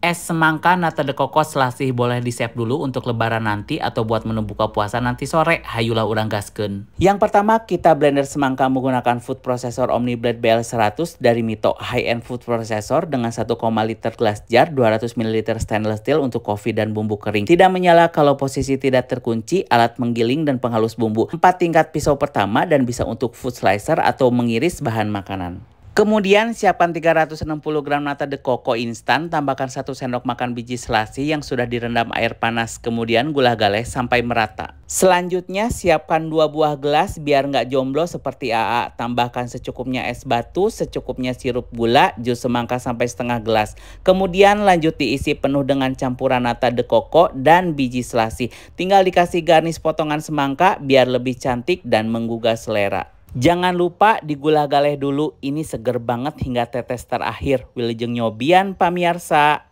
Es semangka nata de coco selasih boleh di-save dulu untuk lebaran nanti atau buat menu buka puasa nanti sore. Hayulah urang gaskeun. Yang pertama kita blender semangka menggunakan food processor OmniBlade BL100 dari Mito high-end food processor dengan 1,5 liter glass jar 200 ml stainless steel untuk kopi dan bumbu kering. Tidak menyala kalau posisi tidak terkunci, alat menggiling dan penghalus bumbu. 4 tingkat pisau pertama dan bisa untuk food slicer atau mengiris bahan makanan. Kemudian siapkan 360 gram nata de coco instan, tambahkan 1 sendok makan biji selasih yang sudah direndam air panas, kemudian gula galeh sampai merata. Selanjutnya siapkan 2 buah gelas biar nggak jomblo seperti AA, tambahkan secukupnya es batu, secukupnya sirup gula, jus semangka sampai setengah gelas. Kemudian lanjut diisi penuh dengan campuran nata de coco dan biji selasih. Tinggal dikasih garnish potongan semangka biar lebih cantik dan menggugah selera. Jangan lupa digula galeh dulu, ini seger banget hingga tetes terakhir. Wilujeng nyobian pamiarsa.